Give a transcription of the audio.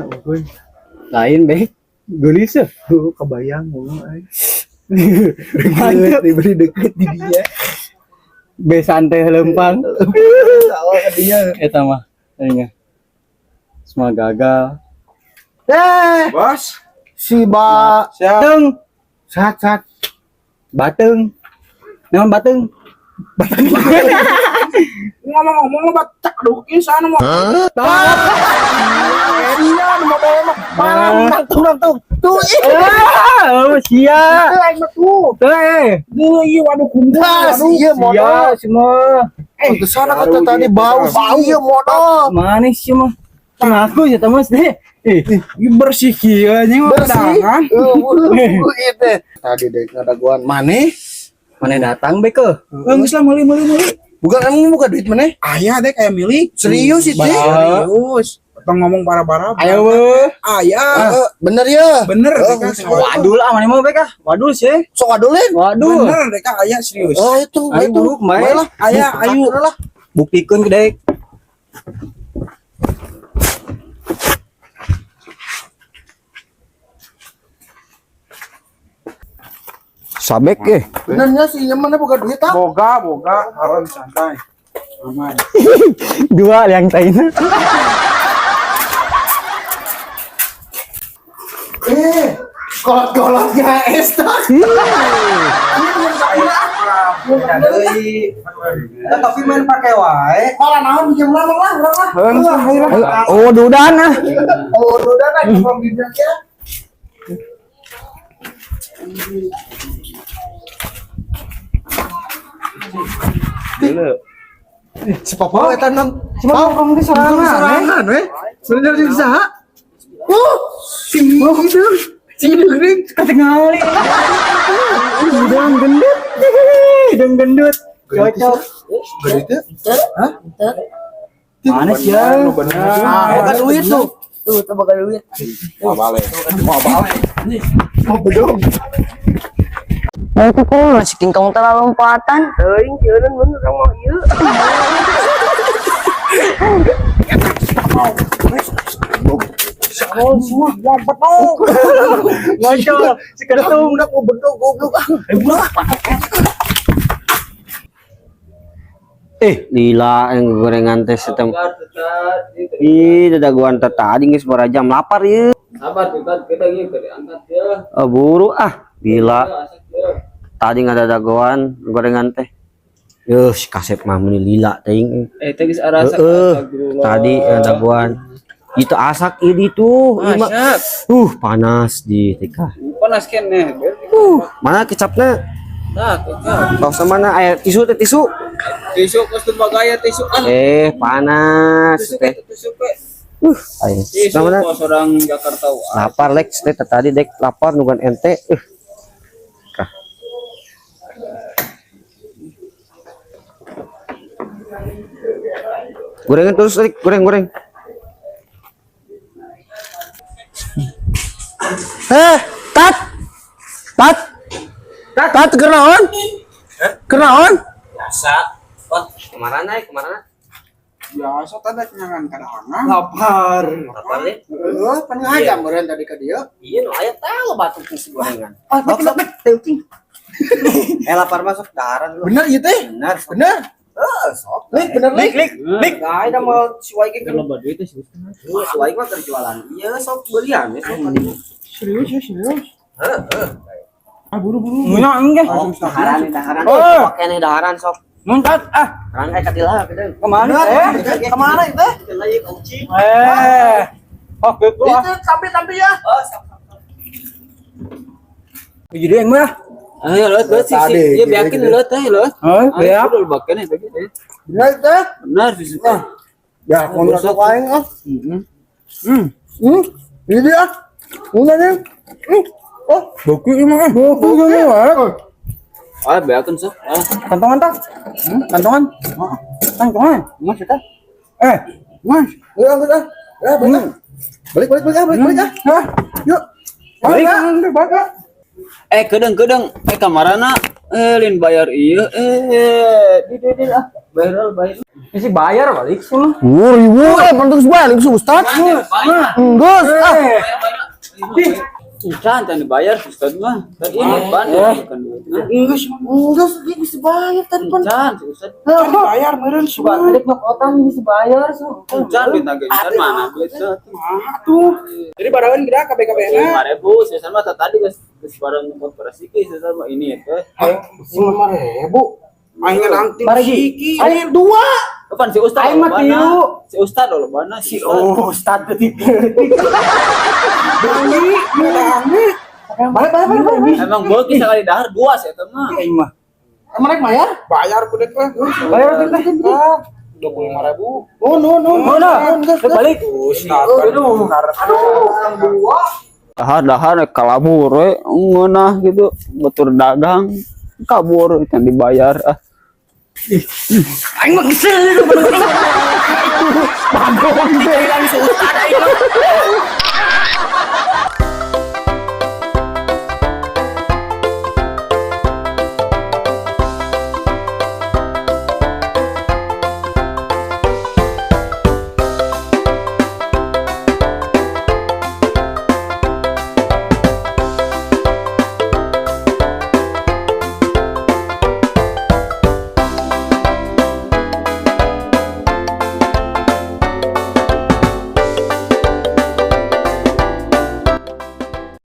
gue Lain baik. Gelis ya. kebayang ngomong deket diberi deket di dia Be santai lempang. awal ke dia Eta mah. Tadinya. Semua gagal. bos si ba siap Bateng. saat Bateng. Naon bateng? ngomong-ngomong batak aduh kisah mau iya mau bawa tuh Oh, sia. aing mah tuh Tuh, iya waduh kumpul waduh iya modal semua. kesana kata tadi bau iya modal Manis sih mah. Aku ya Thomas deh. bersih kieu nya mah Bersih. pedangan itu tadi deh ngadaguan maneh Mana datang be ke? geus lah meuli bukan emang buka duit maneh aya deh kayak milih serius itu serius tong ngomong para-para Ayo we. aya bener ya bener Wadul ah mana mau be kah? Wadul sih. sok adulin Waduh. bener deka aya serius itu Ayo buruk main lah. aya ayo lah Buktikeun gede. Sabek ke? benernya sih yang mana buka duit ah boga harus santai aman Dua yang taina. kolot-kolotnya estak tapi main pakai wae malah naon jam lama lah Oh, dudan ah. udah kan from di ya si papa eta nang si papa kamu serangan we sebenarnya di saha si geuring Ketinggalan. Udang gendut. Udang gendut. Cocok. berita hah Mana sih ya? bukan duit tuh Tuh bakal duit. mau balik Mau tuh kok masih tingkong terlalu lompatan. Teuing keureun bener mah ieu. oh semua lompat dong Ngocok. Si kentung. udah mau bedog goblok Lila yang gorengan teh setem. Ih, dadaguan teh tadi geus berapa jam lapar ieu. Sabar kita gitu diangkat ya. Buru Lila. Tadi ngadaguan gorengan teh. Yuh, si kasep mah meni lila teuing. Teh geus arasa. Tadi ngadaguan. Itu asak ini tuh. Panas di TK. Panas keneh. Mana kecapnya? Nah, kecap. Tos mana air tisu teh tisu. Tisu kostum bagaya tisu ah. Panas teh. Tisu pe. Ayo. Tisu Mana? kos orang Jakarta. Lapar Lex teh tadi dek lapar nugan ente. Kah. Gorengan terus Lex, goreng. Tat kenaon? Kenaon? Biasa. Wah, kemana? biasa tadi kenyangan kadang-kadang lapar Lapar Lex. pan aja meureun tadi ka dieu Iya, nu aya tah batu pis gorengan. teuing Lapar masuk daharan lu. bener ieu teh Benar. bener sok bener Lik. Nah, ada mau suai ke Kalau duit teh suai mah terjualan. Iya, sok belian ya sok tadi. serius buru-buru Mina enggak. Daharan. Oh. Pakai nih daharan sok. Muntat ah. Rang katilah gede. Kemana kemana itu Lagi kunci. Oh, gitu ah. itu tapi ya Jadi yang mah. Ayo lo sih. Iya biakin lo teh lo. Oh, ya. Udah bakken itu gitu. bener teh Benar sih. ya kontrak sok aing ini dia udah nih oh Buku ini mah. Buku ini mah. Ah, biakin sok. Kantongan tak? Kantongan? Kantongan? Mas kita? Mas. ya udah ya bener balik ah yuk Balik. Kedeng. Kamarana lin bayar iya. Di ah. Isi bayar balik sih mah. Ribu pantas balik su Ustaz. Enggak, Can dibayar Ustaz mah. Tadi ini ban bukan duitnya. enggak bisa bayar tadi pan. Can Ustaz. Bayar meureun Coba balik mah kotan bisa bayar sih. Can duit naga Can mana duit tuh. Jadi barangan kita KBKB-na. 5.000 saya sama tadi guys barang operasi saya sama ini ya. 5.000. Aing nang tim siki. Aing 2. Kapan si Ustaz? Aing mah tilu. Si Ustaz loh mana si Ustaz tadi. Balik. Emang boleh sekali dahar 2 saya mah. Aing mah. Emang naik bayar? Bayar kudet mah. Bayar kudet. 25.000. Oh no. Balik. Ustaz. Dahar kalabur we ngeunah gitu batur dagang kabur can dibayar Aing mah kesel itu. Bandung teh kan Ustaz aing.